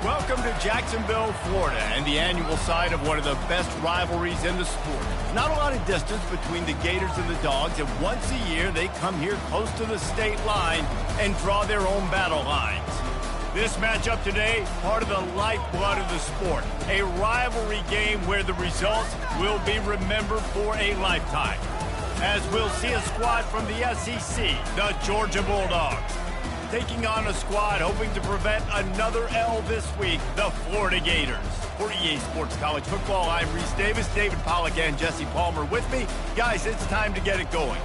Welcome to Jacksonville, Florida, and the annual site of one of the best rivalries in the sport. Not a lot of distance between the Gators and the Dogs, and once a year they come here close to the state line and draw their own battle lines. This matchup today, part of the lifeblood of the sport, a rivalry game where the results will be remembered for a lifetime. As we'll see a squad from the SEC, the Georgia Bulldogs, taking on a squad hoping to prevent another L this week, the Florida Gators. For EA Sports College Football, I'm Reese Davis, David Pollack and Jesse Palmer with me. Guys, it's time to get it going.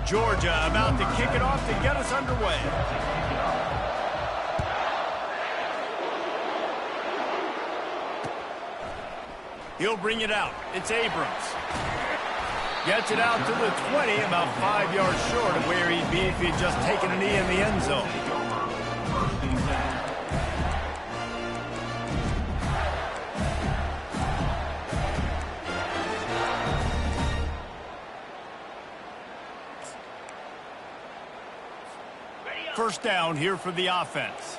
Georgia about to kick it off to get us underway. He'll bring it out. It's Abrams. Gets it out to the 20, about 5 yards short of where he'd be if he'd just taken a knee in the end zone. First down here for the offense.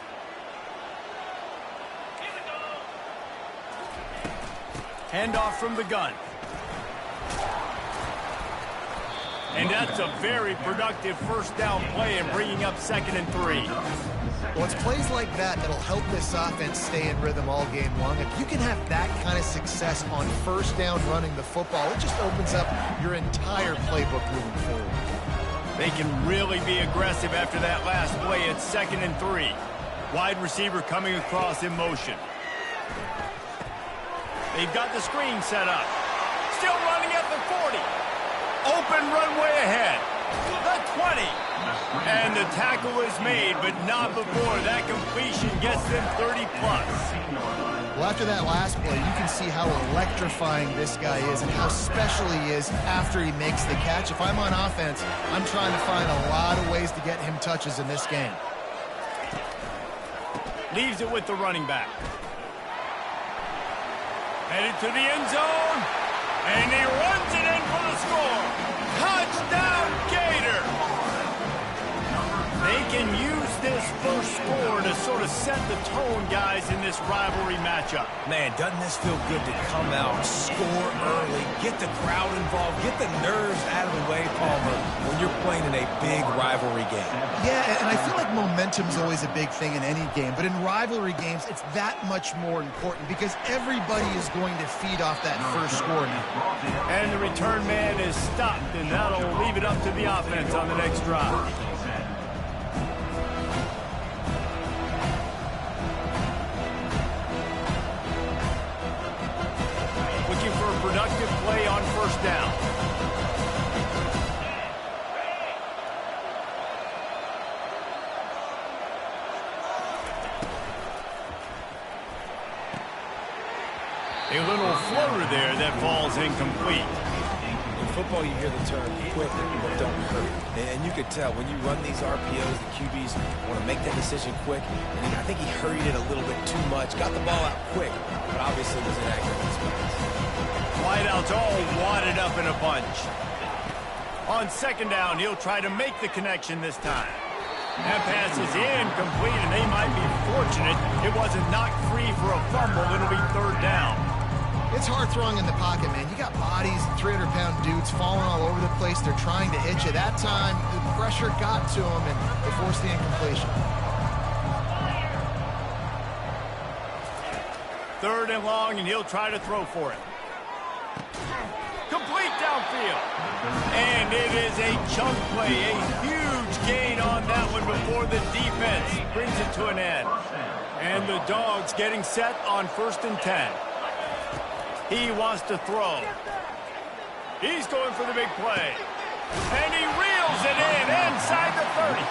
Handoff from the gun. And that's a very productive first down play and bringing up 2nd and 3. Well, it's plays like that that'll help this offense stay in rhythm all game long. If you can have that kind of success on first down running the football, it just opens up your entire playbook moving forward. They can really be aggressive after that last play. It's 2nd and 3. Wide receiver coming across in motion. They've got the screen set up. Still running at the 40. Open runway ahead. The 20. And the tackle is made, but not before that completion gets them 30-plus. Well, after that last play, you can see how electrifying this guy is and how special he is after he makes the catch. If I'm on offense, I'm trying to find a lot of ways to get him touches in this game. Leaves it with the running back. Headed to the end zone. And he runs it in for the score. Touchdown, Gator! They can use this first score to sort of set the tone, guys, in this rivalry matchup. Man, doesn't this feel good to come out, score early, get the crowd involved, get the nerves out of the way, Palmer, when you're playing in a big rivalry game. Yeah, and I feel like momentum's always a big thing in any game, but in rivalry games, it's that much more important because everybody is going to feed off that first score now. And the return man is stopped, and that'll leave it up to the offense on the next drive. Productive play on first down. A little floater there that falls incomplete. In football, you hear the term quick but don't hurt. And you could tell when you run these RPOs, the QBs want to make that decision quick. And I think he hurried it a little bit too much. Got the ball out quick, but obviously was inaccurate in spots. Wideouts all wadded up in a bunch. On 2nd down, he'll try to make the connection this time. That pass is incomplete, and they might be fortunate it wasn't knocked free for a fumble. It'll be 3rd down. It's hard throwing in the pocket, man. You got bodies, 300-pound dudes falling all over the place. They're trying to hit you. That time, the pressure got to them, and they forced the incompletion. 3rd and long, and he'll try to throw for it. Complete downfield. And it is a chunk play, a huge gain on that one before the defense brings it to an end. And the Dogs getting set on 1st and 10. He wants to throw. He's going for the big play. And he reels it in inside the 30.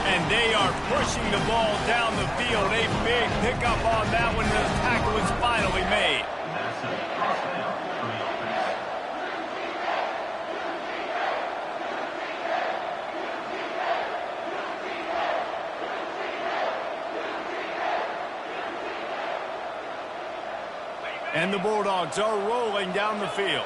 And they are pushing the ball down the field. A big pickup on that one, and the tackle is finally made. And the Bulldogs are rolling down the field.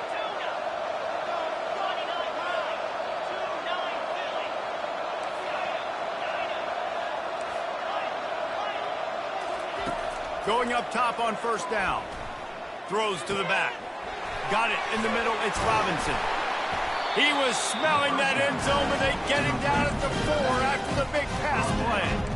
Going up top on 1st down. Throws to the back. Got it in the middle. It's Robinson. He was smelling that end zone, but they get him down at the 4 after the big pass play.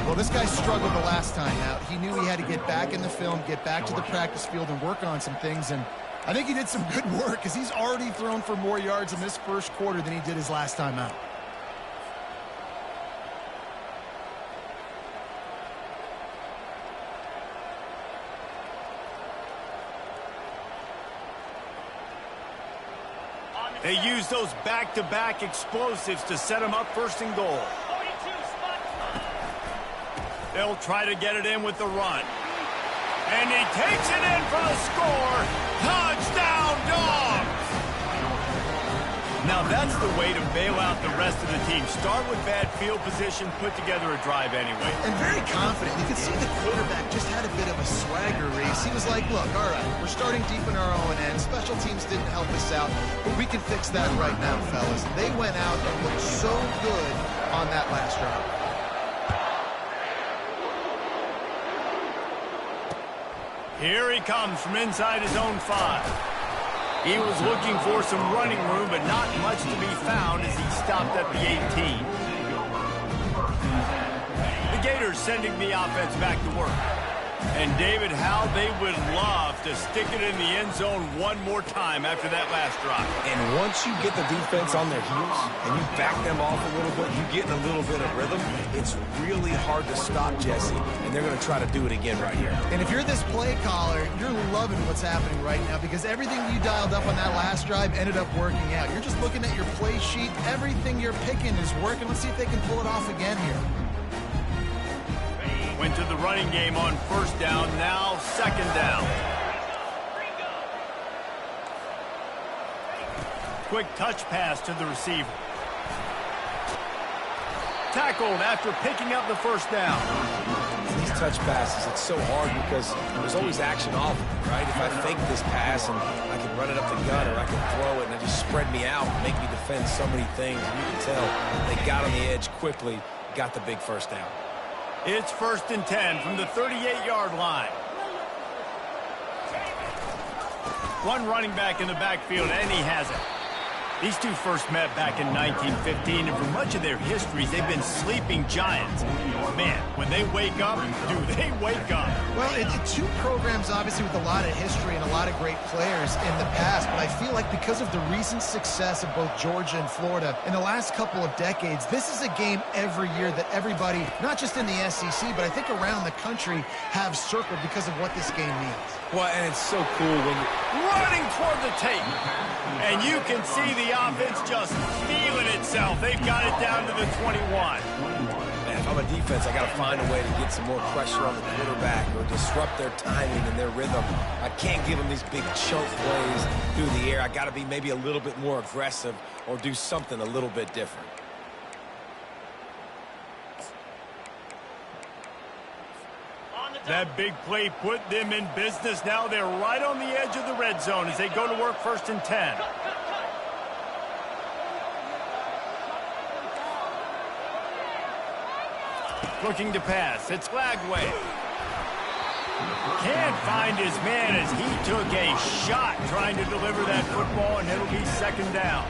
Well, this guy struggled the last time out. He knew he had to get back in the film, get back to the practice field, and work on some things. And I think he did some good work because he's already thrown for more yards in this 1st quarter than he did his last time out. They use those back-to-back explosives to set them up 1st and goal. They'll try to get it in with the run. And he takes it in for the score. Touchdown, Dogs! Now that's the way to bail out the rest of the team. Start with bad field position, put together a drive anyway. And very confident. You can see the quarterback just had a bit of a swagger race. He was like, look, all right, we're starting deep in our own end. Special teams didn't help us out, but we can fix that right now, fellas. And they went out and looked so good on that last drive. Here he comes from inside his own 5. He was looking for some running room, but not much to be found as he stopped at the 18. The Gators sending the offense back to work. And David, how they would love to stick it in the end zone one more time after that last drive. And once you get the defense on their heels and you back them off a little bit, you get in a little bit of rhythm, it's really hard to stop Jesse, and they're going to try to do it again right here. And if you're this play caller, you're loving what's happening right now because everything you dialed up on that last drive ended up working out. You're just looking at your play sheet. Everything you're picking is working. Let's see if they can pull it off again here. Went to the running game on 1st down, now 2nd down. Quick touch pass to the receiver. Tackled after picking up the 1st down. These touch passes, it's so hard because there's always action off of it, right? If I fake this pass and I can run it up the gut or I can throw it and it just spread me out and make me defend so many things, and you can tell they got on the edge quickly, got the big 1st down. It's 1st and 10 from the 38-yard line. One running back in the backfield, and he has it. These two first met back in 1915, and for much of their histories, they've been sleeping giants. Man, when they wake up, do they wake up? Well, it's two programs, obviously, with a lot of history and a lot of great players in the past, but I feel like because of the recent success of both Georgia and Florida in the last couple of decades, this is a game every year that everybody, not just in the SEC, but I think around the country, have circled because of what this game means. Well, and it's so cool when you're running toward the tape. And you can see the offense just feeling itself. They've got it down to the 21. Man, if I'm a defense, I got to find a way to get some more pressure on the quarterback or disrupt their timing and their rhythm. I can't give them these big chunk plays through the air. I got to be maybe a little bit more aggressive or do something a little bit different. That big play put them in business. Now they're right on the edge of the red zone as they go to work 1st and 10. Looking to pass. It's Lagway. Can't find his man as he took a shot trying to deliver that football, and it'll be 2nd down.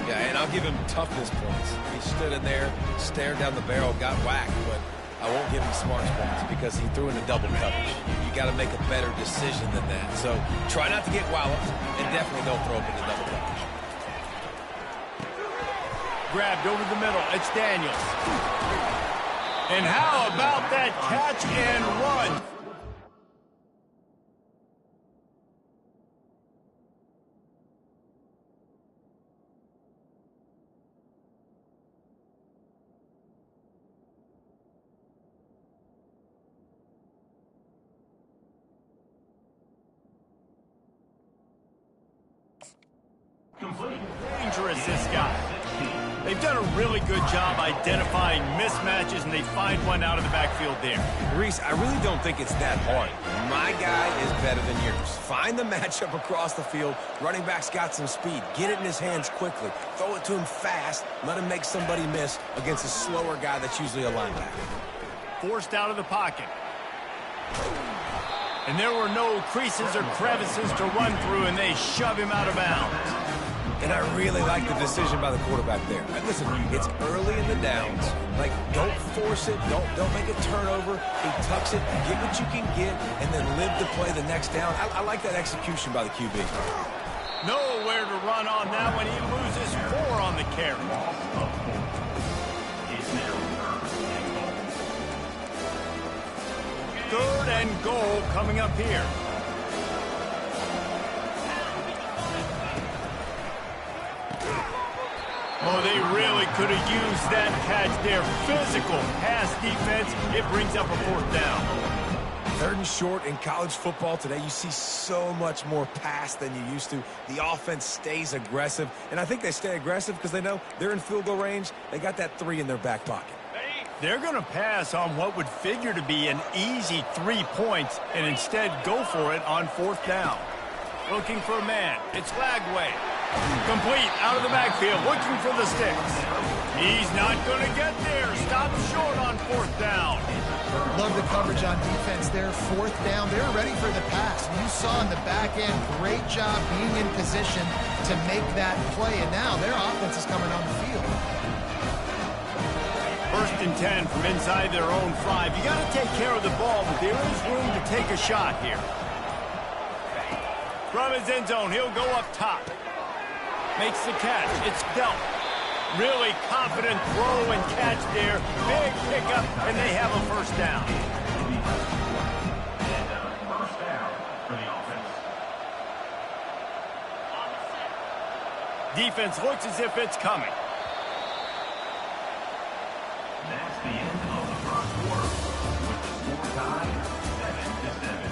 Yeah, and I'll give him toughness points. He stood in there, stared down the barrel, got whacked, but I won't give him smarts points because he threw into double coverage. You you got to make a better decision than that. So try not to get walloped, and definitely don't throw up into double coverage. Grabbed over the middle. It's Daniels. And how about that catch and run? Dangerous, this guy. They've done a really good job identifying mismatches, and they find one out of the backfield there. Reese, I really don't think it's that hard. My guy is better than yours. Find the matchup across the field. Running back's got some speed. Get it in his hands quickly. Throw it to him fast. Let him make somebody miss against a slower guy that's usually a linebacker. Forced out of the pocket. And there were no creases or crevices to run through, and they shove him out of bounds. And I really like the decision by the quarterback there. Listen, it's early in the downs. Like, don't force it. Don't make a turnover. He tucks it, get what you can get, and then live to play the next down. I like that execution by the QB. Nowhere to run on that one. He loses 4 on the carry. Third and goal coming up here. Oh, they really could have used that catch there. Physical pass defense. It brings up a 4th down. 3rd and short in college football today. You see so much more pass than you used to. The offense stays aggressive, and I think they stay aggressive because they know they're in field goal range. They got that 3 in their back pocket. They're going to pass on what would figure to be an easy 3 points and instead go for it on 4th down. Looking for a man. It's Lagway. Complete out of the backfield, looking for the sticks. He's not going to get there. Stop short on 4th down. Love the coverage on defense there. 4th down. They're ready for the pass. You saw in the back end, great job being in position to make that play. And now their offense is coming on the field. 1st and 10 from inside their own 5. You got to take care of the ball, but there is room to take a shot here. From his end zone, he'll go up top. Makes the catch. It's Delp. Really confident throw and catch there. Big pickup, and they have a 1st down. First down for the offense. Defense looks as if it's coming. That's the end of the 1st quarter, with the score tied 7-7.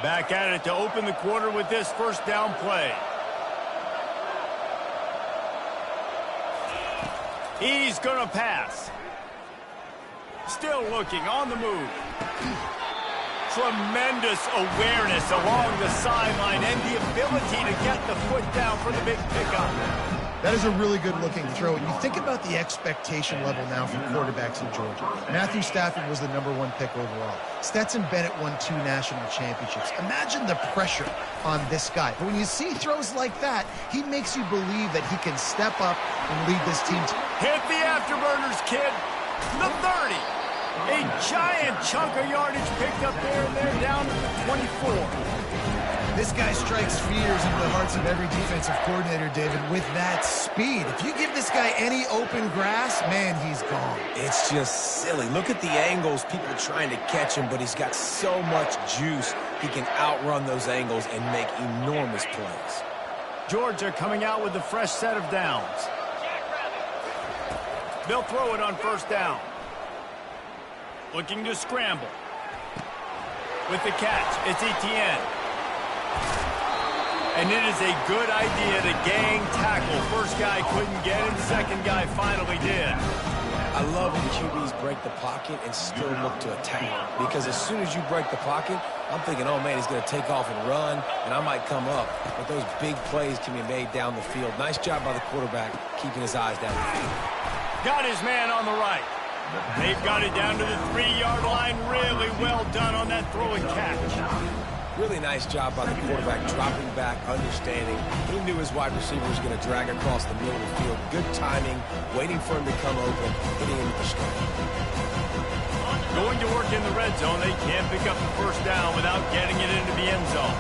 Back at it to open the quarter with this 1st down play. He's going to pass. Still looking on the move. Tremendous awareness along the sideline and the ability to get the foot down for the big pickup. That is a really good-looking throw. And you think about the expectation level now for quarterbacks in Georgia. Matthew Stafford was the #1 pick overall. Stetson Bennett won 2 national championships. Imagine the pressure on this guy. But when you see throws like that, he makes you believe that he can step up and lead this team. Hit the afterburners, kid. The 30. A giant chunk of yardage picked up there, and they're down to the 24. This guy strikes fears into the hearts of every defensive coordinator, David, with that speed. If you give this guy any open grass, man, he's gone. It's just silly. Look at the angles, people trying to catch him, but he's got so much juice. He can outrun those angles and make enormous plays. Georgia coming out with a fresh set of downs. They'll throw it on 1st down. Looking to scramble. With the catch, it's Etienne. And it is a good idea to gang tackle. First guy couldn't get it, 2nd guy finally did. I love when QBs break the pocket and still look to attack. Because as soon as you break the pocket, I'm thinking, oh man, he's going to take off and run, and I might come up. But those big plays can be made down the field. Nice job by the quarterback, keeping his eyes down the field. Got his man on the right. They've got it down to the 3-yard line. Really well done on that throw and catch. Really nice job by the quarterback, dropping back, understanding. He knew his wide receiver was going to drag across the middle of the field. Good timing, waiting for him to come open, hitting him with the strike. Going to work in the red zone, they can't pick up the first down without getting it into the end zone.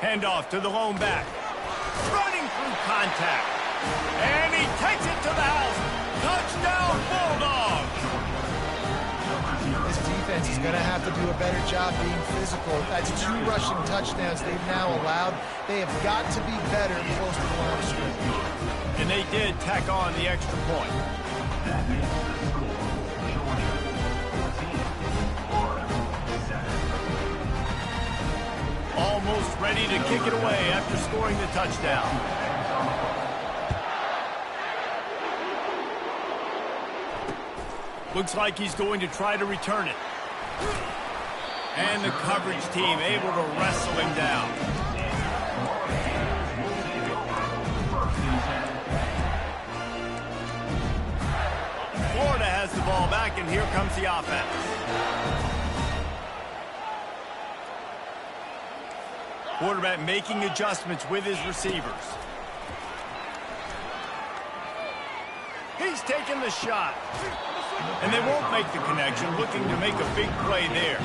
Handoff to the lone back. Running through contact. And he takes it to the house. Touchdown, Bulldogs! This defense is going to have to do a better job being physical. That's 2 rushing touchdowns they've now allowed. They have got to be better close to the line of scrimmage. And they did tack on the extra point. That is the score. Georgia 14, Florida 7. Almost ready to kick it away after scoring the touchdown. Looks like he's going to try to return it. And the coverage team able to wrestle him down. Florida has the ball back, and here comes the offense. Quarterback making adjustments with his receivers. He's taking the shot. And they won't make the connection, looking to make a big play there.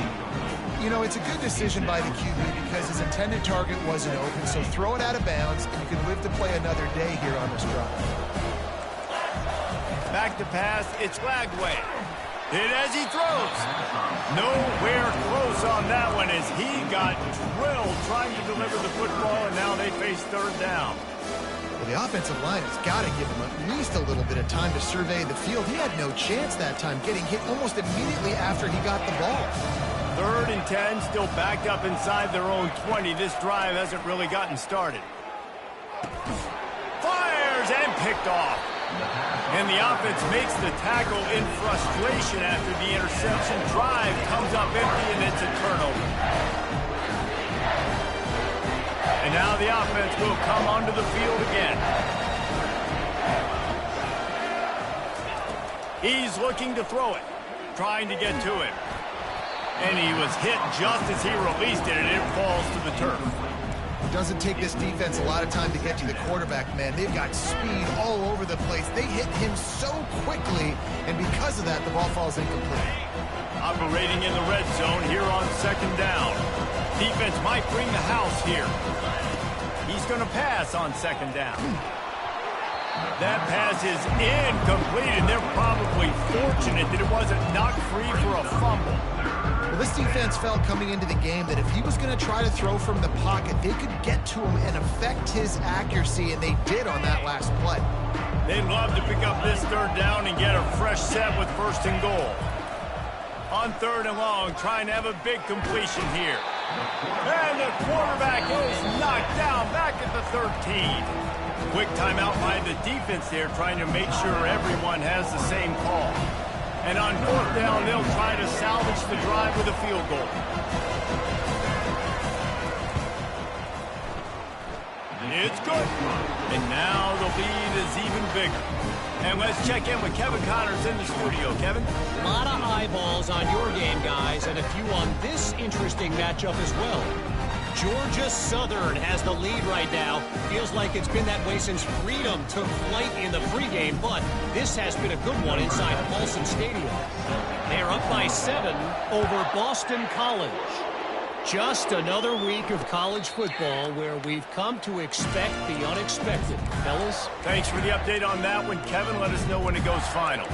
You know, it's a good decision by the QB because his intended target wasn't open, so throw it out of bounds, and you can live to play another day here on this drive. Back to pass, it's Lagway. Hit as he throws. Nowhere close on that one as he got drilled trying to deliver the football, and now they face third down. Well, the offensive line has got to give him at least a little bit of time to survey the field. He had no chance that time, getting hit almost immediately after he got the ball. 3rd and 10, still backed up inside their own 20. This drive hasn't really gotten started. Fires and picked off. And the offense makes the tackle in frustration after the interception. Drive comes up empty, and it's a turnover. And now the offense will come onto the field again. He's looking to throw it, trying to get to him. And he was hit just as he released it, and it falls to the turf. It doesn't take this defense a lot of time to get to the quarterback, man. They've got speed all over the place. They hit him so quickly, and because of that, the ball falls incomplete. Operating in the red zone here on 2nd down. Defense might bring the house here. He's going to pass on 2nd down. That pass is incomplete, and they're probably fortunate that it wasn't knocked free for a fumble. Well, this defense felt coming into the game that if he was going to try to throw from the pocket, they could get to him and affect his accuracy, and they did on that last play. They'd love to pick up this 3rd down and get a fresh set with 1st and goal. On 3rd and long, trying to have a big completion here. And the quarterback is knocked down back at the 13. Quick timeout by the defense there, trying to make sure everyone has the same call. And on 4th down, they'll try to salvage the drive with a field goal. It's good. And now the lead is even bigger. And let's check in with Kevin Connors in the studio. Kevin? A lot of eyeballs on your game, guys, and a few on this interesting matchup as well. Georgia Southern has the lead right now. Feels like it's been that way since Freedom took flight in the pregame, but this has been a good one inside Paulson Stadium. They're up by 7 over Boston College. Just another week of college football where we've come to expect the unexpected. Fellas? Thanks for the update on that one, Kevin. Let us know when it goes final.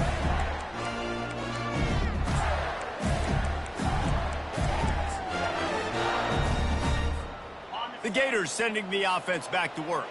The Gators sending the offense back to work.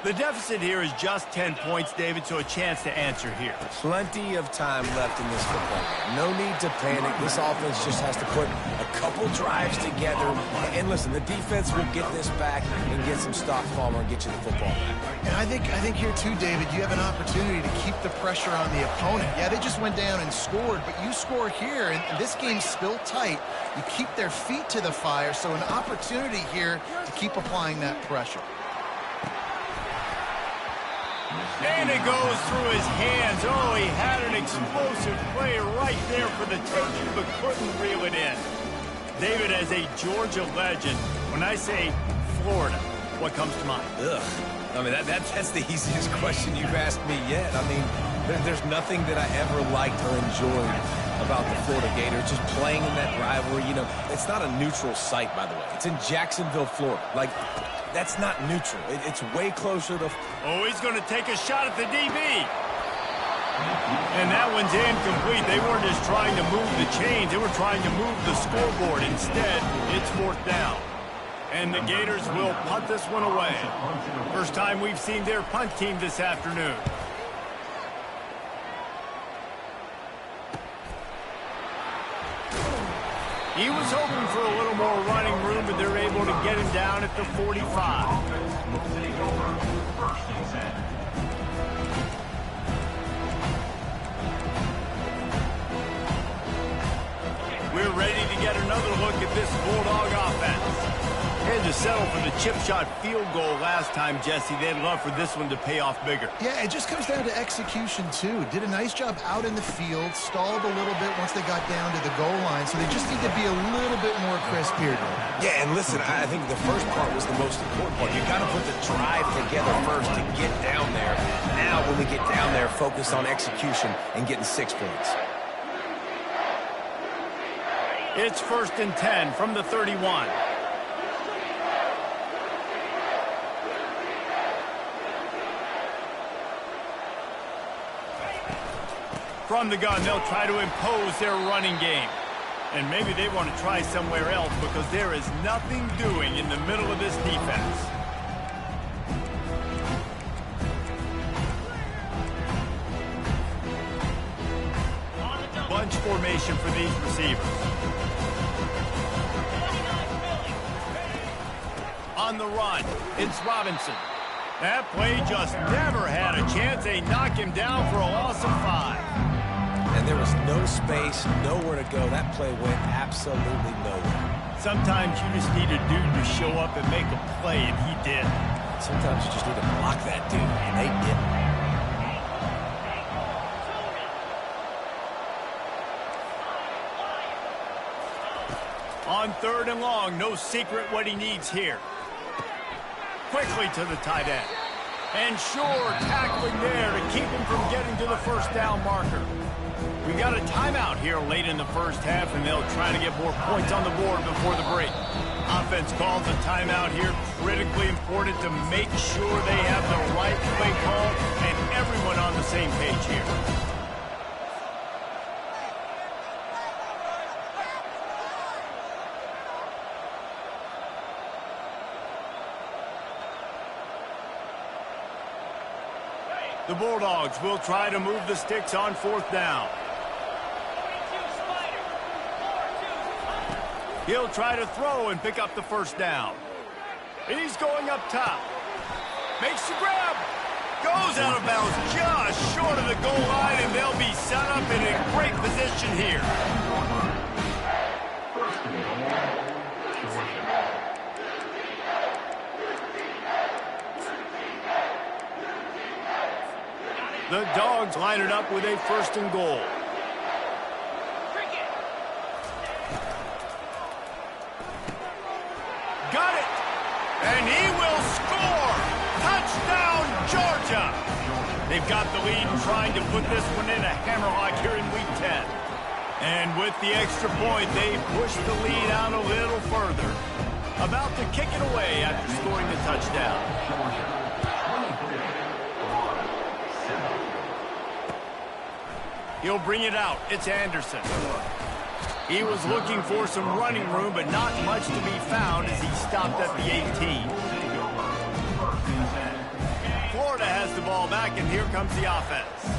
The deficit here is just 10 points, David, so a chance to answer here. Plenty of time left in this football game. No need to panic. This offense just has to put a couple drives together. And listen, the defense will get this back and get some stops, Palmer, and get you the football back. And I think here too, David, you have an opportunity to keep the pressure on the opponent. Yeah, they just went down and scored, but you score here, and this game's still tight. You keep their feet to the fire, so an opportunity here to keep applying that pressure. And it goes through his hands. Oh, he had an explosive play right there for the taking, but couldn't reel it in. David, as a Georgia legend, when I say Florida, what comes to mind? Ugh. I mean, that's the easiest question you've asked me yet. I mean, there's nothing that I ever liked or enjoyed about the Florida Gators, just playing in that rivalry. You know, it's not a neutral site, by the way. It's in Jacksonville, Florida. Like, that's not neutral. It's way closer to... Oh, he's going to take a shot at the DB. And that one's incomplete. They weren't just trying to move the chains. They were trying to move the scoreboard. Instead, it's 4th down. And the Gators will punt this one away. First time we've seen their punt team this afternoon. He was hoping for a little more running room, but they're able to get him down at the 45. We're ready to get another look at this Bulldog offense. They had to settle for the chip shot field goal last time, Jesse. They'd love for this one to pay off bigger. Yeah, it just comes down to execution, too. Did a nice job out in the field, stalled a little bit once they got down to the goal line, so they just need to be a little bit more crisp here. Yeah, and listen, I think the first part was the most important part. You got to put the drive together first to get down there. Now, when we get down there, focus on execution and getting 6 points. It's 1st and 10 from the 31. From the gun, they'll try to impose their running game. And maybe they want to try somewhere else because there is nothing doing in the middle of this defense. Bunch formation for these receivers. On the run, it's Robinson. That play just never had a chance. They knock him down for a loss of 5. And there was no space, nowhere to go. That play went absolutely nowhere. Sometimes you just need a dude to show up and make a play, and he did. Sometimes you just need to block that dude, and they didn't. On 3rd and long, no secret what he needs here. Quickly to the tight end. And sure, tackling there to keep him from getting to the 1st down marker. We got a timeout here late in the first half, and they'll try to get more points on the board before the break. Offense calls a timeout here. Critically important to make sure they have the right play call and everyone on the same page here. The Bulldogs will try to move the sticks on 4th down. He'll try to throw and pick up the 1st down. He's going up top. Makes the grab. Goes out of bounds just short of the goal line, and they'll be set up in a great position here. The Dogs line it up with a 1st and goal. Got it! And he will score! Touchdown, Georgia! They've got the lead and trying to put this one in a hammerlock here in Week 10. And with the extra point, they push the lead out a little further. About to kick it away after scoring the touchdown. He'll bring it out. It's Anderson. He was looking for some running room, but not much to be found as he stopped at the 18. Florida has the ball back, and here comes the offense.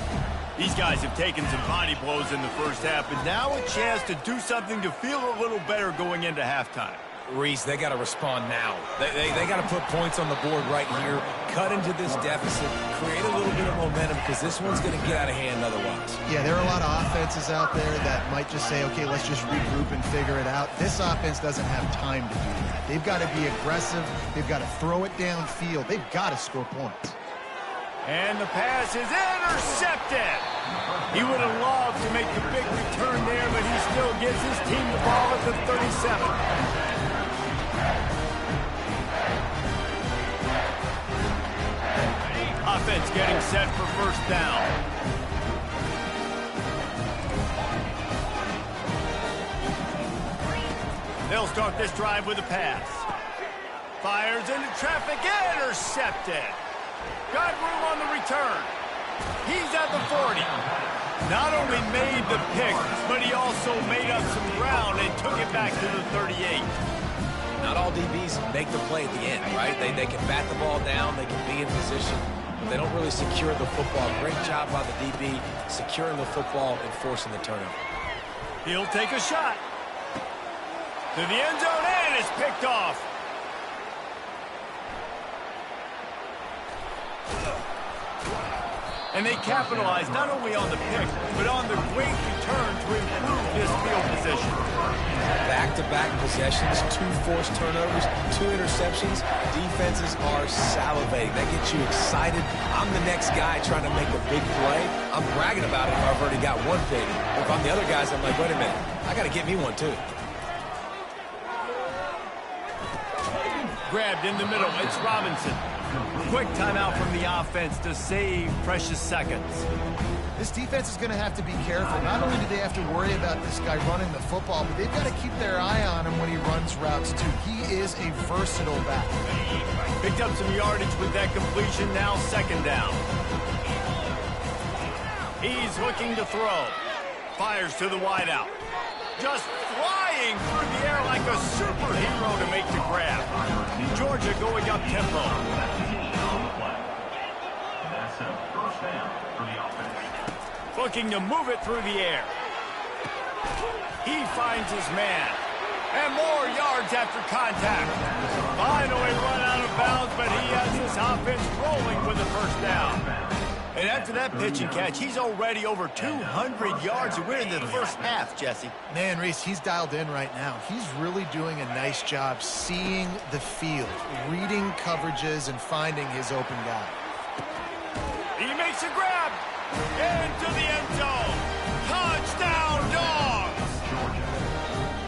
These guys have taken some body blows in the first half, but now a chance to do something to feel a little better going into halftime. Reese, they got to respond now. They got to put points on the board right here, cut into this deficit, create a little bit of momentum, because this one's going to get out of hand otherwise. Yeah, there are a lot of offenses out there that might just say, okay, let's just regroup and figure it out. This offense doesn't have time to do that. They've got to be aggressive. They've got to throw it downfield. They've got to score points. And the pass is intercepted. He would have loved to make the big return there, but he still gives his team the ball at the 37. Offense getting set for first down. They'll start this drive with a pass. Fires into traffic, intercepted. Got room on the return. He's at the 40. Not only made the pick, but he also made up some ground and took it back to the 38. Not all DBs make the play at the end, right? They can bat the ball down, they can be in position, but they don't really secure the football. Great job by the DB securing the football and forcing the turnover. He'll take a shot. To the end zone, and it's picked off. And they capitalize not only on the pick, but on the great return to improve this field position. Back-to-back possessions, 2 forced turnovers, 2 interceptions. Defenses are salivating. That gets you excited. I'm the next guy trying to make a big play. I'm bragging about it if I've already got one pick. If I'm the other guys, I'm like, wait a minute, I got to get me one too. Grabbed in the middle, it's Robinson. Quick timeout from the offense to save precious seconds. This defense is going to have to be careful. Not only do they have to worry about this guy running the football, but they've got to keep their eye on him when he runs routes too. He is a versatile back. Picked up some yardage with that completion, now second down. He's looking to throw. Fires to the wideout. Just flying through the air like a superhero to make the grab. Georgia going up tempo. That's a first down for the offense. Looking to move it through the air. He finds his man. And more yards after contact. Finally run out of bounds, but he has this offense rolling with the first down. And after that pitch and catch, he's already over 200 yards, and we're in the first half, Jesse. Man, Reese, he's dialed in right now. He's really doing a nice job seeing the field, reading coverages, and finding his open guy. He makes a grab into the end zone. Touchdown, Dogs!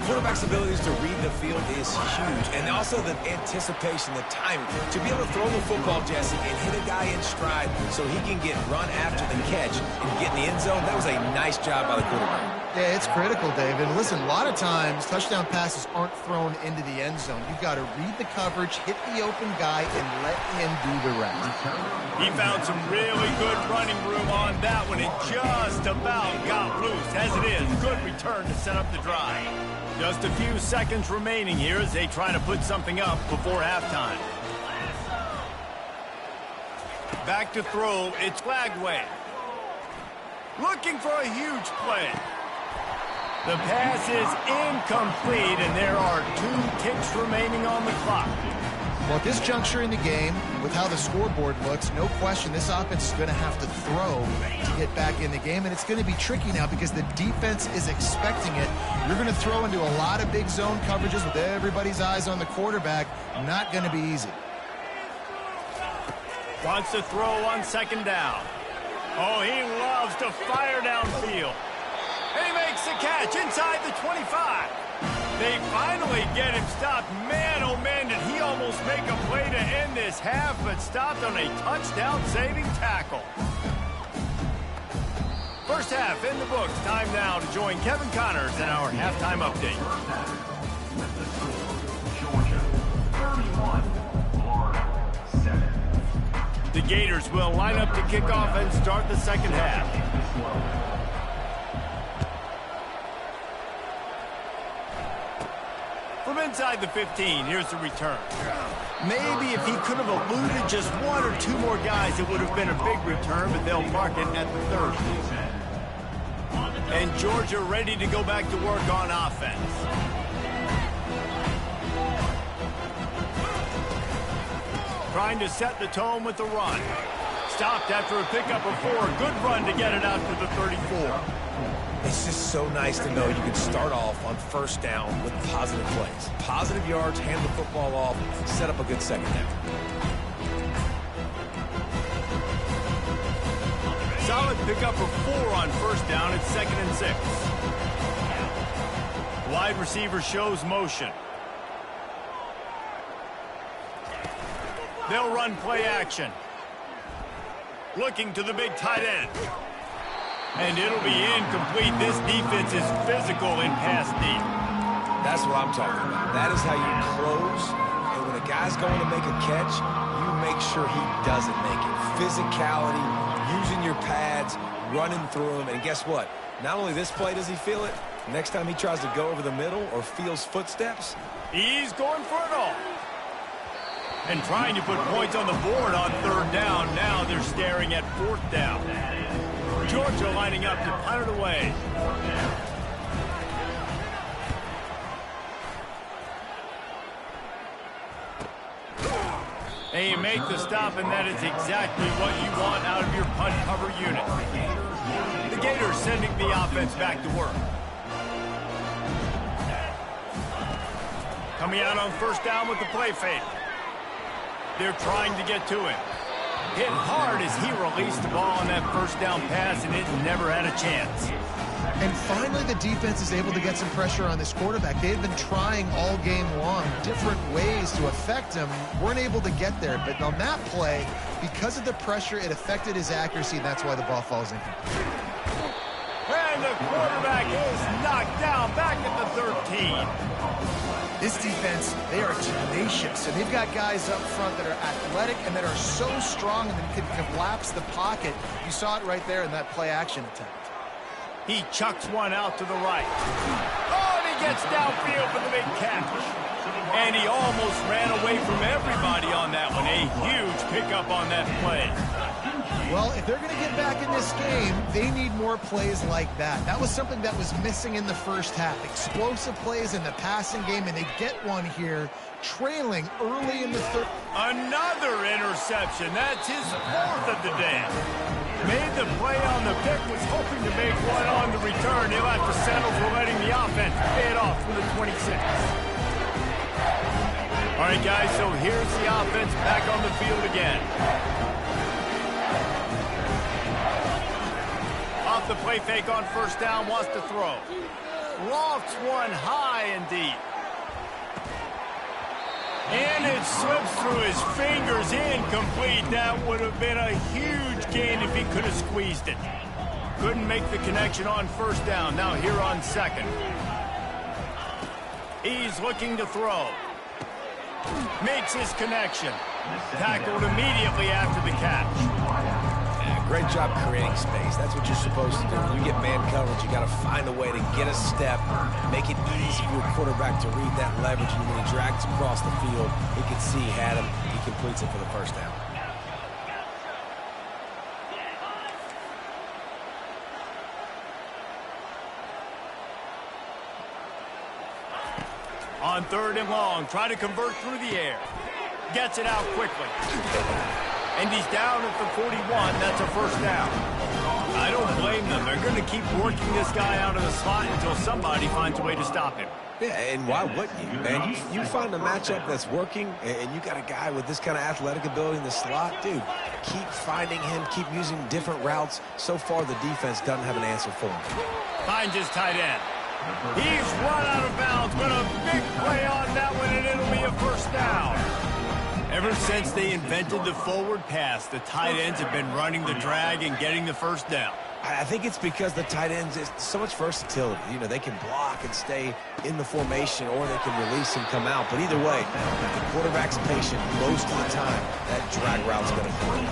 Quarterback's abilities to read the field is huge, and also the anticipation, the timing. To be able to throw the football, Jesse, and hit a guy in stride so he can get run after the catch and get in the end zone, that was a nice job by the quarterback. Yeah, it's critical, David. Listen, a lot of times touchdown passes aren't thrown into the end zone. You've got to read the coverage, hit the open guy, and let him do the rest. He found some really good running room on that one and just about got loose. As it is, good return to set up the drive. Just a few seconds remaining here as they try to put something up before halftime. Back to throw, it's Flagway. Looking for a huge play. The pass is incomplete, and there are 2 ticks remaining on the clock. Well, at this juncture in the game, with how the scoreboard looks, no question this offense is going to have to throw to get back in the game, and it's going to be tricky now because the defense is expecting it. You're going to throw into a lot of big zone coverages with everybody's eyes on the quarterback. Not going to be easy. Wants to throw on second down. Oh, he loves to fire downfield. And he makes the catch inside the 25. They finally get him stopped. Man, oh man, did he almost make a play to end this half, but stopped on a touchdown-saving tackle. First half in the books. Time now to join Kevin Connors in our halftime update. With the score, Georgia 31, Florida 7. The Gators will line up to kick off and start the second half. From inside the 15, here's the return. Maybe if he could have eluded just 1 or 2 more guys, it would have been a big return, but they'll mark it at the 30. And Georgia ready to go back to work on offense. Trying to set the tone with the run. Stopped after a pickup of 4. Good run to get it out to the 34. It's just so nice to know you can start off on first down with positive plays. Positive yards, hand the football off, set up a good second down. Solid pickup of 4 on first down at 2nd and 6. Wide receiver shows motion. They'll run play action. Looking to the big tight end. And it'll be incomplete. This defense is physical in pass deep. That's what I'm talking about. That is how you close. And when a guy's going to make a catch, you make sure he doesn't make it. Physicality, using your pads, running through him. And guess what? Not only this play does he feel it, next time he tries to go over the middle or feels footsteps, he's going for it all. And trying to put points on the board on 3rd down. Now they're staring at 4th down. Georgia lining up to punt it away. And you make the stop, and that is exactly what you want out of your punt cover unit. The Gators sending the offense back to work. Coming out on 1st down with the play fake. They're trying to get to him. Hit hard as he released the ball on that 1st down pass, and it never had a chance. And finally, the defense is able to get some pressure on this quarterback. They've been trying all game long different ways to affect him. Weren't able to get there. But on that play, because of the pressure, it affected his accuracy, and that's why the ball falls incomplete. And the quarterback is knocked down back at the 13. This defense, they are tenacious, and they've got guys up front that are athletic and that are so strong and that can collapse the pocket. You saw it right there in that play-action attempt. He chucks one out to the right. Oh, and he gets downfield for the big catch. And he almost ran away from everybody on that one. A huge pickup on that play. Well, if they're going to get back in this game, they need more plays like that. That was something that was missing in the first half. Explosive plays in the passing game, and they get one here, trailing early in the third. Another interception. That's his 4th of the day. Made the play on the pick, was hoping to make one on the return. He'll have to settle for letting the offense pay it off from the 26. All right, guys, so here's the offense back on the field again. Off the play fake on 1st down, wants to throw. Lofts one high and deep. And it slips through his fingers, incomplete. That would have been a huge gain if he could have squeezed it. Couldn't make the connection on 1st down. Now here on 2nd. He's looking to throw. Makes his connection. Tackled immediately after the catch. Yeah, great job creating space. That's what you're supposed to do. When you get man coverage, you got to find a way to get a step, make it easy for your quarterback to read that leverage. And when he drags across the field, he can see he had him. He completes it for the 1st down. On 3rd and long, try to convert through the air. Gets it out quickly. And he's down at the 41. That's a 1st down. I don't blame them. They're going to keep working this guy out of the slot until somebody finds a way to stop him. Yeah, and why wouldn't you, man? You find a matchup that's working, and you got a guy with this kind of athletic ability in the slot, dude, keep finding him, keep using different routes. So far, the defense doesn't have an answer for him. Finds his tight end. He's run out of bounds, but a big play on that one, and it'll be a 1st down. Ever since they invented the forward pass, the tight ends have been running the drag and getting the 1st down. I think it's because the tight ends, is so much versatility. You know, they can block and stay in the formation, or they can release and come out. But either way, if the quarterback's patient most of the time, that drag route's going to come.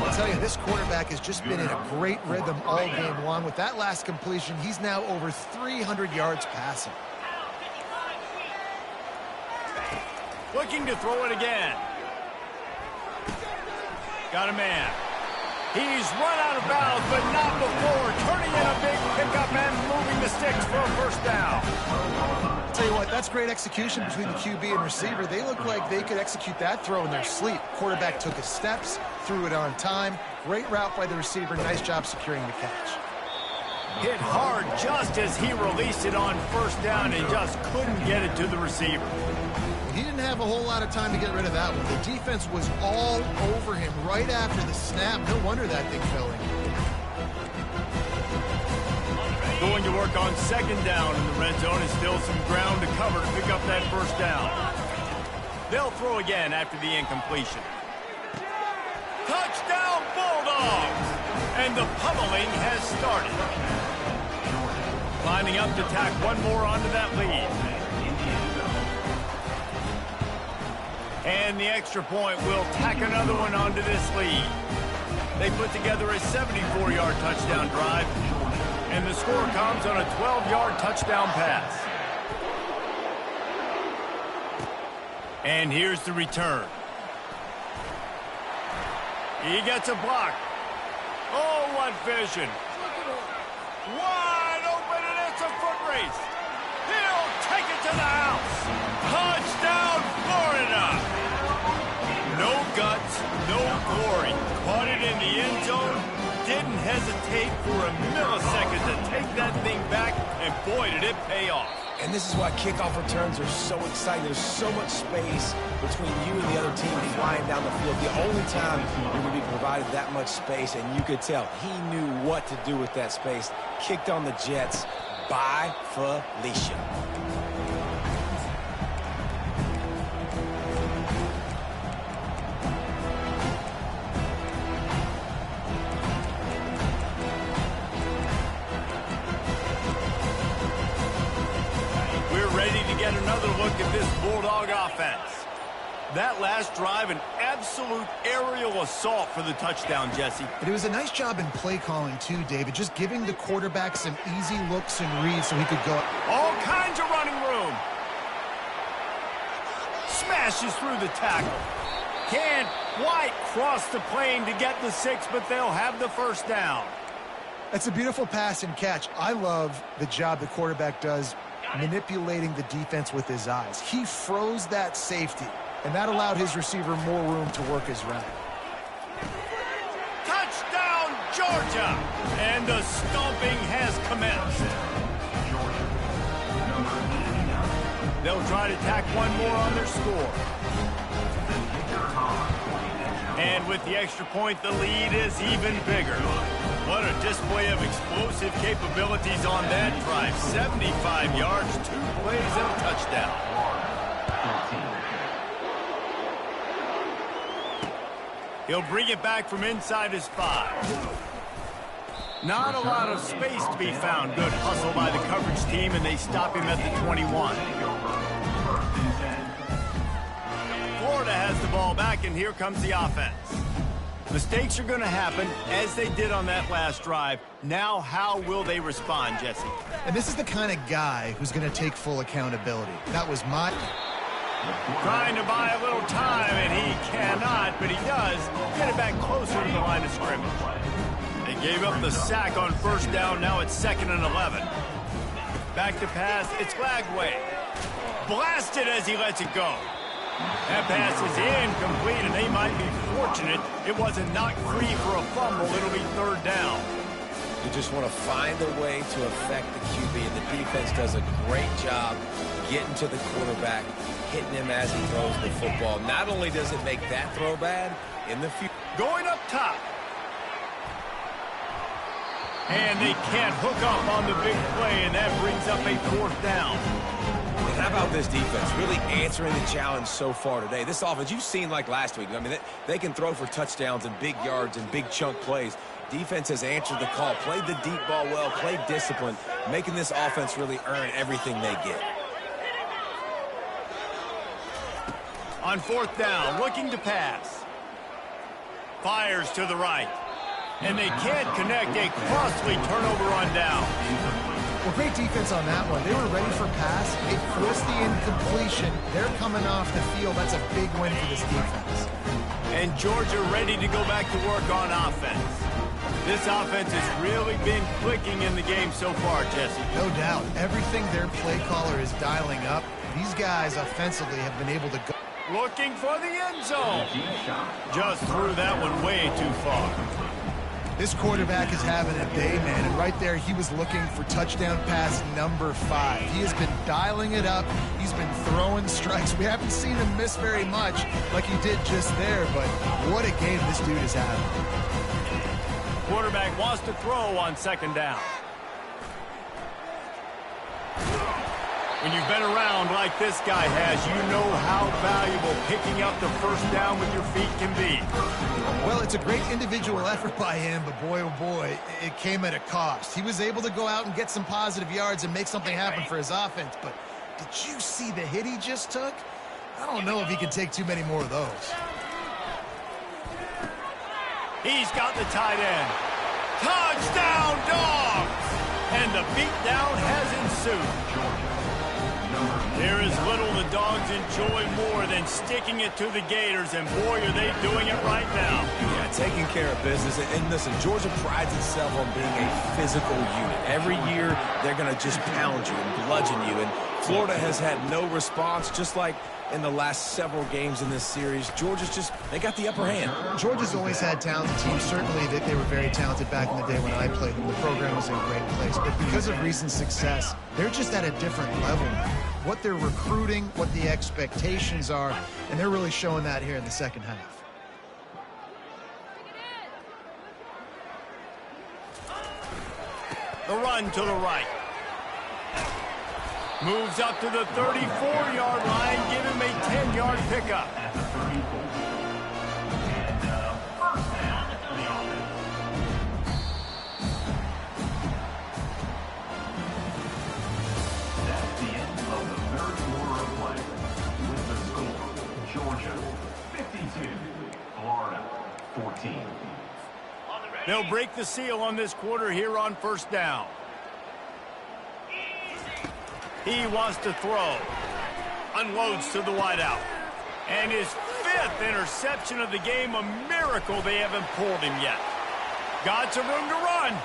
I'll tell you, this quarterback has just been in a great rhythm all game long. With that last completion, he's now over 300 yards passing. Looking to throw it again. Got a man. He's run out of bounds, but not before. Turning in a big pickup and moving the sticks for a 1st down. I'll tell you what, that's great execution between the QB and receiver. They look like they could execute that throw in their sleep. Quarterback took his steps, threw it on time. Great route by the receiver. Nice job securing the catch. Hit hard just as he released it on 1st down and just couldn't get it to the receiver. He didn't have a whole lot of time to get rid of that one. The defense was all over him right after the snap. No wonder that thing fell in. work on second down in the red zone, and still some ground to cover to pick up that first down. They'll throw again after the incompletion. Touchdown, Bulldogs! And the pummeling has started. Lining up to tack one more onto that lead. And the extra point will tack another one onto this lead. They put together a 74-yard touchdown drive, and the score comes on a 12-yard touchdown pass. And here's the return. He gets a block. Oh, what vision. Wide open, and it's a foot race. He'll take it to the house. Touchdown, Florida. No guts, no glory. Caught it in the end zone. Didn't hesitate for a millisecond to take that thing back, and boy, did it pay off. And this is why kickoff returns are so exciting. There's so much space between you and the other team flying down the field. The only time you're going to be provided that much space, and you could tell he knew what to do with that space. Kicked on the Jets by Felicia. Get another look at this Bulldog offense. That last drive, an absolute aerial assault for the touchdown, Jesse. But it was a nice job in play calling, too, David, just giving the quarterback some easy looks and reads so he could go. All kinds of running room. Smashes through the tackle. Can't quite cross the plane to get the 6, but they'll have the first down. That's a beautiful pass and catch. I love the job the quarterback does manipulating the defense with his eyes. He froze that safety, and that allowed his receiver more room to work his route. Touchdown, Georgia! And the stomping has commenced. They'll try to tack one more on their score. And with the extra point, the lead is even bigger. What a display of explosive capabilities on that drive. 75 yards, 2 plays, and a touchdown. He'll bring it back from inside his 5. Not a lot of space to be found. Good hustle by the coverage team, and they stop him at the 21. Florida has the ball back, and here comes the offense. Mistakes are going to happen, as they did on that last drive. Now, how will they respond, Jesse? And this is the kind of guy who's going to take full accountability. That was my... Trying to buy a little time, and he cannot, but he does get it back closer to the line of scrimmage. They gave up the sack on first down. Now it's 2nd and 11. Back to pass. It's Lagway. Blasted as he lets it go. That pass is incomplete, and they might be fortunate it wasn't knocked free for a fumble. It'll be 3rd down. You just want to find a way to affect the QB, and the defense does a great job getting to the quarterback, hitting him as he throws the football. Not only does it make that throw bad, in the future. Going up top. And they can't hook up on the big play, and that brings up a 4th down. And how about this defense really answering the challenge so far today? This offense, you've seen like last week. I mean, they can throw for touchdowns and big yards and big chunk plays. Defense has answered the call, played the deep ball well, played discipline, making this offense really earn everything they get. On 4th down, looking to pass. Fires to the right. And they can't connect. A costly turnover on down. Well, great defense on that one. They were ready for pass. It forced the incompletion. They're coming off the field. That's a big win for this defense. And Georgia ready to go back to work on offense. This offense has really been clicking in the game so far, Jesse. No doubt. Everything their play caller is dialing up, these guys offensively have been able to go. Looking for the end zone. Just threw that one way too far. This quarterback is having a day, man, and right there he was looking for touchdown pass number 5. He has been dialing it up. He's been throwing strikes. We haven't seen him miss very much like he did just there, but what a game this dude is having. Quarterback wants to throw on 2nd down. When you've been around like this guy has, you know how valuable picking up the first down with your feet can be. Well, it's a great individual effort by him, but boy, oh boy, it came at a cost. He was able to go out and get some positive yards and make something happen for his offense, but did you see the hit he just took? I don't know if he can take too many more of those. He's got the tight end. Touchdown, Dogs! And the beatdown has ensued. There is little the Dogs enjoy more than sticking it to the Gators, and boy, are they doing it right now. Yeah, taking care of business. And listen, Georgia prides itself on being a physical unit. Every year, they're going to just pound you and bludgeon you. And Florida has had no response, just like in the last several games in this series. Georgia's just, they got the upper hand. Georgia's always had talented teams. Certainly they were very talented back in the day when I played them. The program was in a great place. But because of recent success, they're just at a different level now. What they're recruiting, what the expectations are, and they're really showing that here in the second half. The run to the right. Moves up to the 34-yard line, give him a 10-yard pickup. At the 34. And first down to the offense. That's the end of the third quarter of play. With the score, Georgia 52, Florida 14. They'll break the seal on this quarter here on first down. He wants to throw. Unloads to the wideout. And his 5th interception of the game, a miracle they haven't pulled him yet. Got some room to run.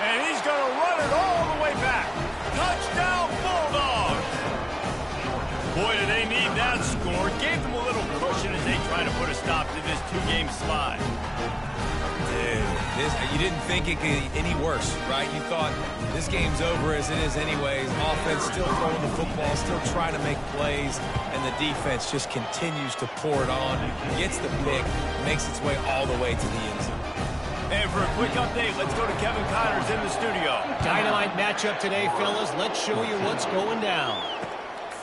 And he's going to run it all the way back. Touchdown, Bulldogs! Boy, do they need that score. Gave them a little cushion as they try to put a stop to this 2-game slide. Dude, you didn't think it could get any worse, right? You thought this game's over as it is anyways. Offense still throwing the football, still trying to make plays, and the defense just continues to pour it on, gets the pick, makes its way all the way to the end zone. And for a quick update, let's go to Kevin Connors in the studio. Dynamite matchup today, fellas. Let's show you what's going down.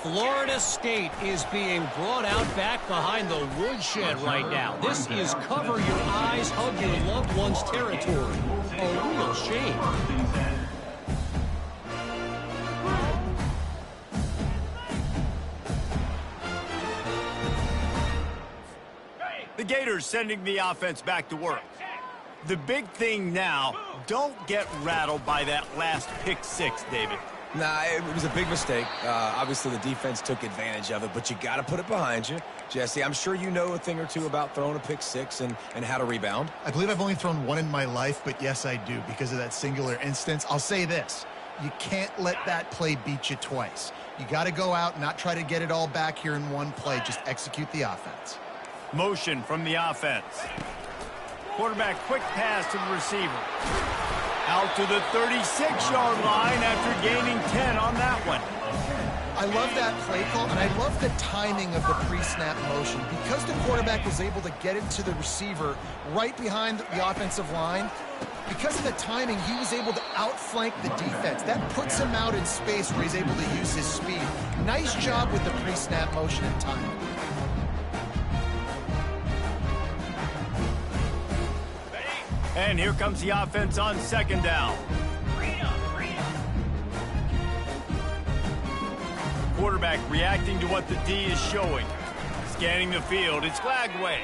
Florida State is being brought out back behind the woodshed right now. This is cover your eyes, hug your loved one's territory. A real shame. The Gators sending the offense back to work. The big thing now, don't get rattled by that last pick 6, David. Nah, it was a big mistake. Obviously, the defense took advantage of it, but you got to put it behind you. Jesse, I'm sure you know a thing or two about throwing a pick 6 and how to rebound. I believe I've only thrown one in my life, but yes, I do because of that singular instance. I'll say this. You can't let that play beat you twice. You got to go out and not try to get it all back here in one play. Just execute the offense. Motion from the offense. Quarterback quick pass to the receiver. Out to the 36-yard line after gaining 10 on that one. I love that play call, and I love the timing of the pre-snap motion. Because the quarterback was able to get it to the receiver right behind the offensive line, because of the timing, he was able to outflank the defense. That puts him out in space where he's able to use his speed. Nice job with the pre-snap motion and timing. And here comes the offense on second down. Quarterback reacting to what the D is showing. Scanning the field, it's Glagway.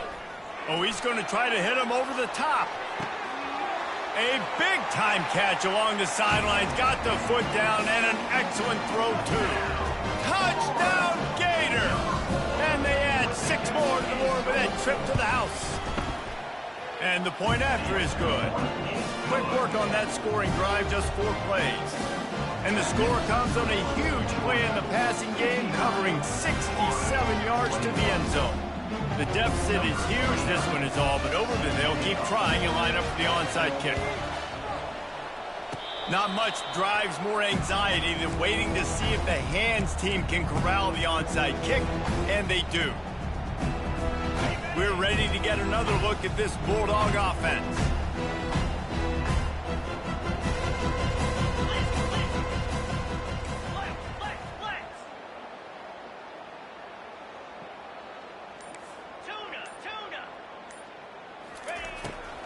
Oh, he's going to try to hit him over the top. A big-time catch along the sidelines. Got the foot down and an excellent throw, too. Touchdown, Gator! And they add 6 more to the board with that trip to the house. And the point after is good. Quick work on that scoring drive, just 4 plays. And the score comes on a huge play in the passing game, covering 67 yards to the end zone. The deficit is huge. This one is all but over, but they'll keep trying and line up for the onside kick. Not much drives more anxiety than waiting to see if the hands team can corral the onside kick, and they do. We're ready to get another look at this Bulldog offense.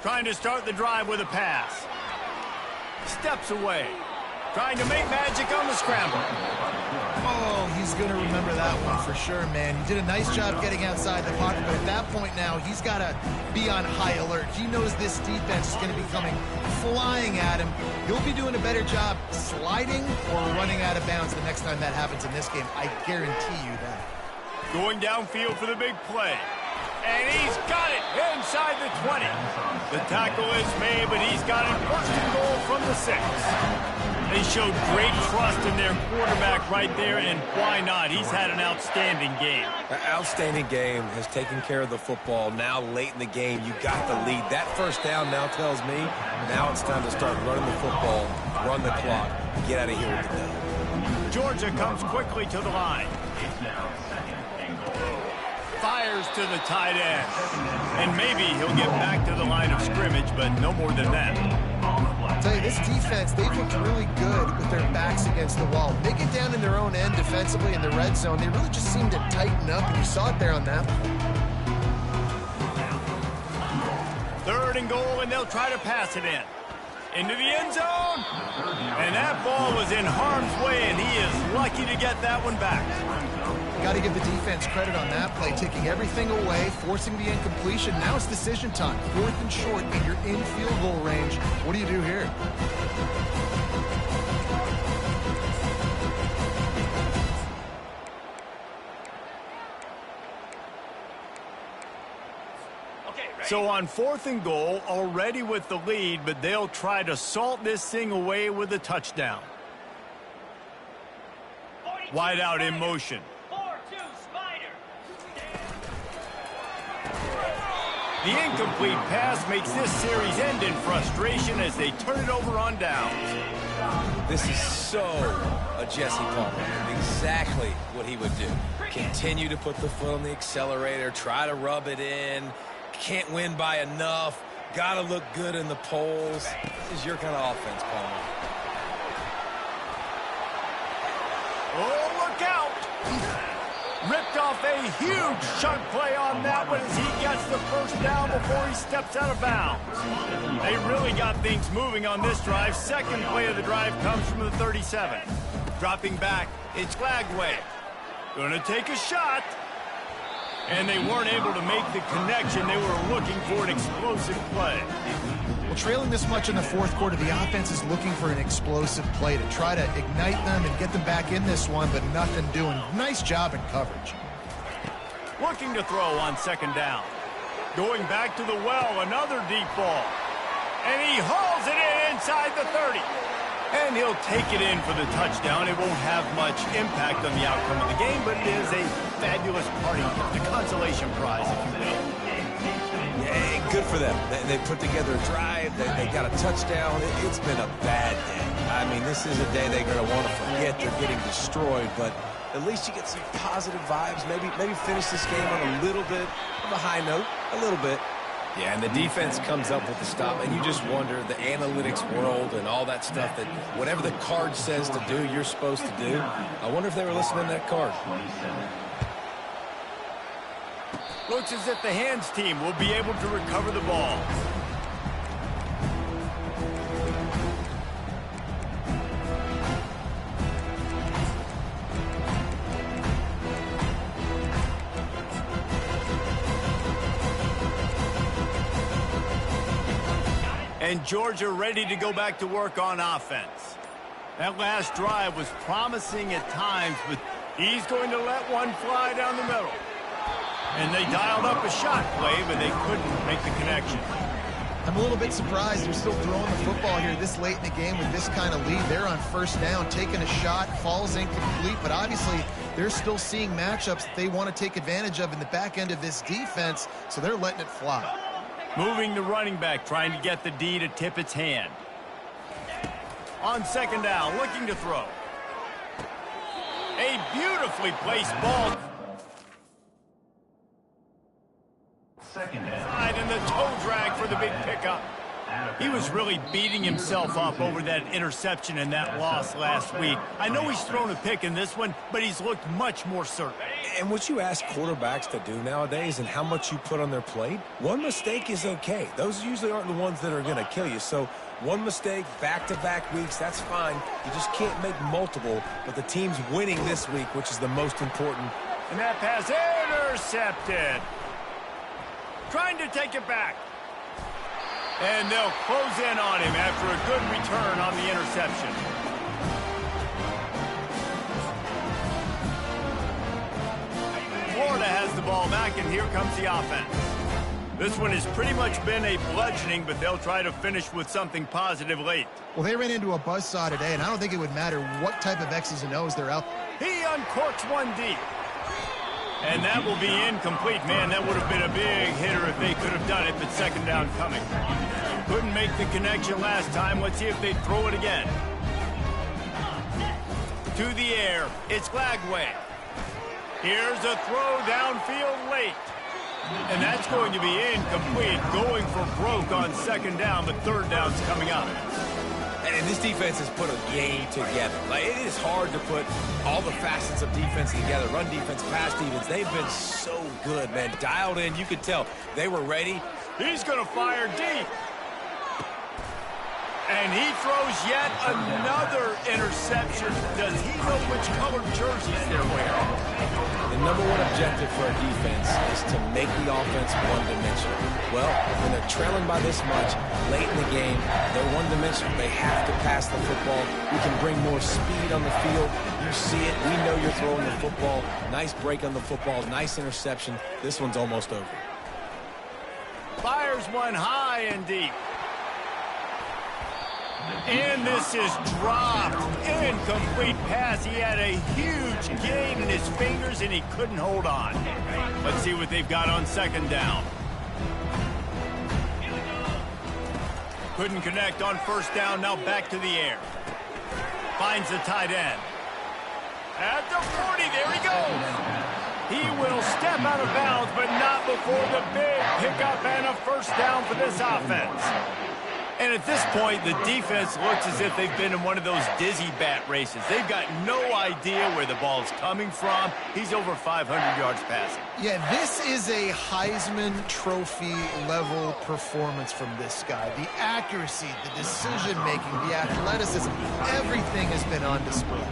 Trying to start the drive with a pass. Steps away. Trying to make magic on the scramble. Oh, he's going to remember that one for sure, man. He did a nice job getting outside the pocket, but at that point now, he's got to be on high alert. He knows this defense is going to be coming flying at him. He'll be doing a better job sliding or running out of bounds the next time that happens in this game. I guarantee you that. Going downfield for the big play. And he's got it inside the 20. The tackle is made, but he's got it first and goal from the 6. They showed great trust in their quarterback right there, and why not? He's had an outstanding game. An outstanding game, has taken care of the football. Now late in the game, you got the lead. That first down now tells me now it's time to start running the football, run the clock, get out of here with the dub. Georgia comes quickly to the line. Fires to the tight end. And maybe he'll get back to the line of scrimmage, but no more than that. I'll tell you, this defense, they've looked really good with their backs against the wall. They get down in their own end defensively in the red zone. They really just seem to tighten up, and you saw it there on that play. 3rd and goal, and they'll try to pass it in. Into the end zone. And that ball was in harm's way, and he is lucky to get that one back. Got to give the defense credit on that play, taking everything away, forcing the incompletion. Now it's decision time. 4th and short, and you're in field goal range. What do you do here? So on 4th and goal, already with the lead, but they'll try to salt this thing away with a touchdown. Wide out in motion. The incomplete pass makes this series end in frustration as they turn it over on downs. This is so a Jesse Palmer. Exactly what he would do. Continue to put the foot on the accelerator, try to rub it in. Can't win by enough. Got to look good in the polls. This is your kind of offense, Palmer. Oh, look out! Ripped off a huge chunk play on that one as he gets the first down before he steps out of bounds. They really got things moving on this drive. 2nd play of the drive comes from the 37. Dropping back, it's Glagway. Gonna take a shot. And they weren't able to make the connection. They were looking for an explosive play. Well, trailing this much in the 4th quarter, the offense is looking for an explosive play to try to ignite them and get them back in this one, but nothing doing. Nice job in coverage. Looking to throw on 2nd down. Going back to the well, another deep ball. And he hauls it in inside the 30. And he'll take it in for the touchdown. It won't have much impact on the outcome of the game, but it is a fabulous party gift, a consolation prize, if you will. Yeah, good for them. They put together a drive. They got a touchdown. It's been a bad day. I mean, this is a day they're going to want to forget. They're getting destroyed, but at least you get some positive vibes. Maybe finish this game on a little bit of a high note, a little bit. Yeah, and the defense comes up with the stop, and you just wonder, the analytics world and all that stuff, that whatever the card says to do, you're supposed to do. I wonder if they were listening to that card. Looks as if the hands team will be able to recover the ball. And Georgia ready to go back to work on offense. That last drive was promising at times, but he's going to let one fly down the middle. And they dialed up a shot play, but they couldn't make the connection. I'm a little bit surprised they're still throwing the football here this late in the game with this kind of lead. They're on 1st down, taking a shot, falls incomplete, but obviously they're still seeing matchups that they want to take advantage of in the back end of this defense, so they're letting it fly. Moving the running back, trying to get the D to tip its hand. On 2nd down, looking to throw. A beautifully placed ball. 2nd down. And the toe drag for the big pickup. He was really beating himself up over that interception and that loss last week. I know he's thrown a pick in this one, but he's looked much more certain. And what you ask quarterbacks to do nowadays and how much you put on their plate, one mistake is okay. Those usually aren't the ones that are going to kill you. So one mistake, back-to-back weeks, that's fine. You just can't make multiple, but the team's winning this week, which is the most important. And that pass intercepted. Trying to take it back. And they'll close in on him after a good return on the interception. Florida has the ball back, and here comes the offense. This one has pretty much been a bludgeoning, but they'll try to finish with something positive late. Well, they ran into a buzzsaw today, and I don't think it would matter what type of X's and O's they're out. He uncorks one deep. And that will be incomplete. Man, that would have been a big hitter if they could have done it, but second down coming. Couldn't make the connection last time. Let's see if they throw it again. To the air. It's Glagway. Here's a throw downfield late. And that's going to be incomplete. Going for broke on second down, but third down's coming up. And this defense has put a game together. Like, it is hard to put all the facets of defense together. Run defense, pass defense. They've been so good, man. Dialed in. You could tell they were ready. He's going to fire deep. And he throws yet another interception. Does he know which colored jerseys they're wearing? The number one objective for a defense is to make the offense one-dimensional. Well, when they're trailing by this much late in the game, they're one-dimensional. They have to pass the football. We can bring more speed on the field. You see it. We know you're throwing the football. Nice break on the football. Nice interception. This one's almost over. Fires one high and deep. And this is dropped. Incomplete pass. He had a huge gain in his fingers, and he couldn't hold on. Let's see what they've got on second down. Couldn't connect on first down. Now back to the air. Finds the tight end. At the 40, there he goes. He will step out of bounds, but not before the big pickup and a first down for this offense. And at this point, the defense looks as if they've been in one of those dizzy bat races. They've got no idea where the ball's coming from. He's over 500 yards passing. Yeah, this is a Heisman Trophy level performance from this guy. The accuracy, the decision-making, the athleticism, everything has been on display.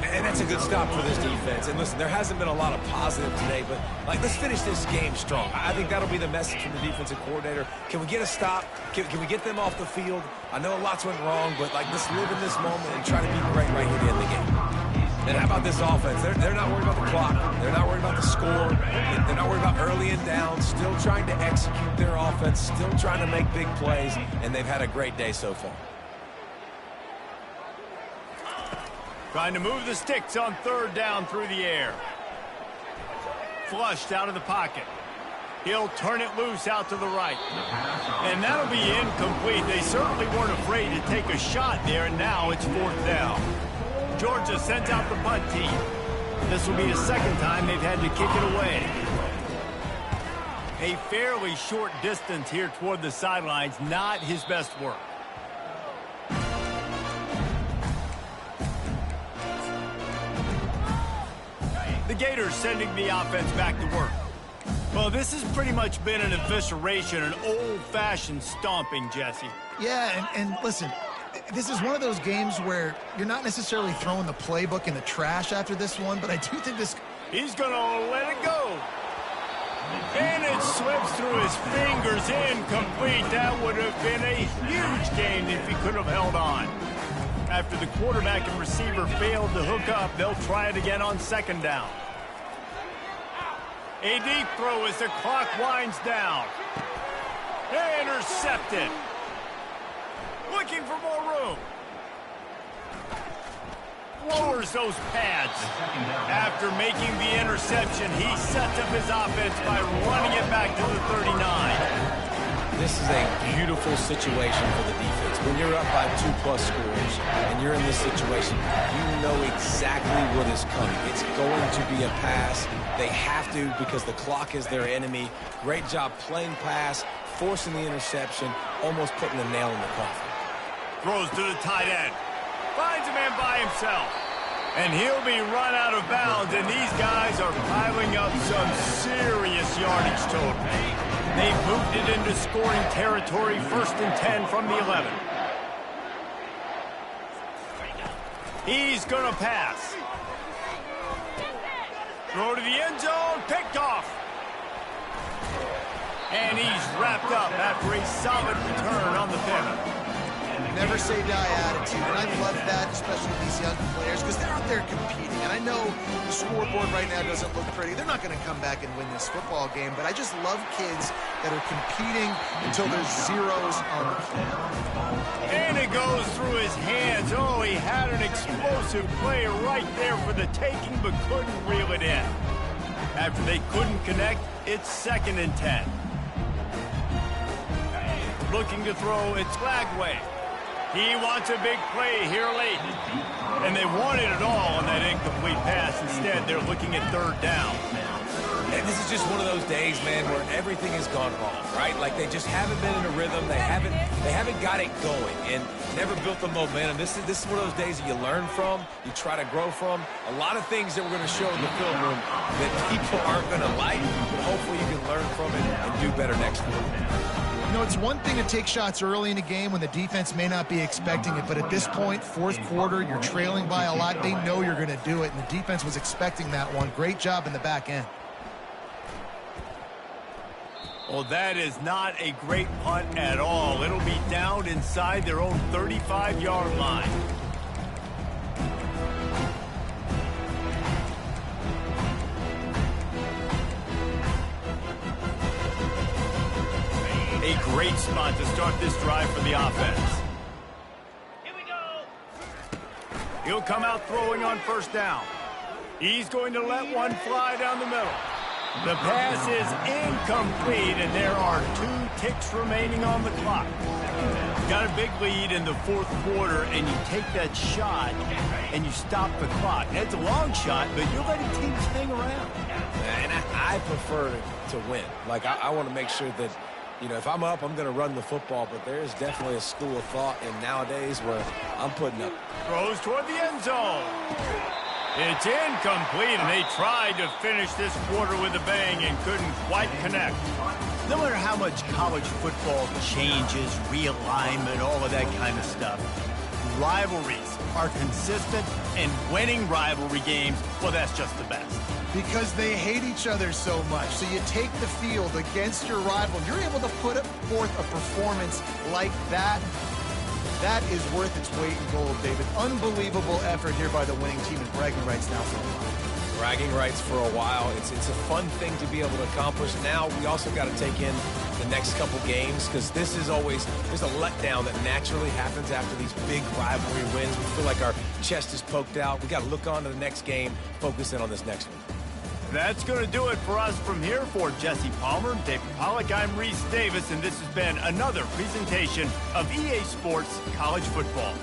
And that's a good stop for this defense. And listen, there hasn't been a lot of positive today, but let's finish this game strong. I think that'll be the message from the defensive coordinator. Can we get a stop? Can we get them off the field? I know lots went wrong, but let's live in this moment and try to be great right here to end the game. And how about this offense? They're not worried about the clock. They're not worried about the score. They're not worried about early and down. Still trying to execute their offense. Still trying to make big plays. And they've had a great day so far. Trying to move the sticks on third down through the air. Flushed out of the pocket. He'll turn it loose out to the right. And that'll be incomplete. They certainly weren't afraid to take a shot there, and now it's fourth down. Georgia sends out the punt team. This will be the second time they've had to kick it away. A fairly short distance here toward the sidelines, not his best work. The Gators sending the offense back to work. Well, this has pretty much been an evisceration, an old-fashioned stomping, Jesse. Yeah, and listen, this is one of those games where you're not necessarily throwing the playbook in the trash after this one, but I do think this... He's going to let it go. And it slips through his fingers, incomplete. That would have been a huge gain if he could have held on. After the quarterback and receiver failed to hook up, they'll try it again on second down. A deep throw as the clock winds down. Intercepted. Looking for more room. Lowers those pads. After making the interception, he sets up his offense by running it back to the 39. This is a beautiful situation for the defense. When you're up by 2+ scores and you're in this situation, you know exactly what is coming. It's going to be a pass. They have to because the clock is their enemy. Great job playing pass, forcing the interception, almost putting the nail in the coffin. Throws to the tight end. Finds a man by himself. And he'll be run out of bounds, and these guys are piling up some serious yardage total. They've moved it into scoring territory, 1st and 10 from the 11. He's going to pass. Throw to the end zone, picked off. And he's wrapped up after a solid return on the pivot. Never say die attitude, and I love that, especially with these young players, because they're out there competing. And I know the scoreboard right now doesn't look pretty. They're not going to come back and win this football game, but I just love kids that are competing until there's zeros on the field. And it goes through his hands. Oh, he had an explosive play right there for the taking, but couldn't reel it in. After they couldn't connect, it's 2nd and 10. Looking to throw, it's Lagway. He wants a big play here late. And they wanted it all on that incomplete pass. Instead, they're looking at 3rd down. And this is just one of those days, man, where everything has gone wrong, right? Like they just haven't been in a rhythm. They haven't got it going and never built the momentum. This is one of those days that you learn from, you try to grow from. A lot of things that we're going to show in the film room that people aren't going to like, but hopefully you can learn from it and do better next week. You know, it's one thing to take shots early in a game when the defense may not be expecting it, but at this point, 4th quarter, you're trailing by a lot. They know you're going to do it, and the defense was expecting that one. Great job in the back end. Well, that is not a great punt at all. It'll be down inside their own 35-yard line. A great spot to start this drive for the offense. Here we go. He'll come out throwing on 1st down. He's going to let one fly down the middle. The pass is incomplete, and there are 2 ticks remaining on the clock. Got a big lead in the 4th quarter, and you take that shot, and you stop the clock. That's a long shot, but you're letting teams hang around. And I prefer to win. Like, I want to make sure that, you know, if I'm up, I'm going to run the football, but there is definitely a school of thought in nowadays where I'm putting up. Throws toward the end zone. It's incomplete, and they tried to finish this quarter with a bang and couldn't quite connect. No matter how much college football changes, realignment, all of that kind of stuff, rivalries are consistent, and winning rivalry games, well, that's just the best. Because they hate each other so much. So you take the field against your rival. You're able to put forth a performance like that. That is worth its weight in gold, David. Unbelievable effort here by the winning team, and bragging rights now for a while. Bragging rights for a while. It's a fun thing to be able to accomplish. Now we also got to take in the next couple games, because this is always, there's a letdown that naturally happens after these big rivalry wins. We feel like our chest is poked out. We got to look on to the next game, focus in on this next one. That's going to do it for us from here. For Jesse Palmer, David Pollack, I'm Reese Davis, and this has been another presentation of EA Sports College Football.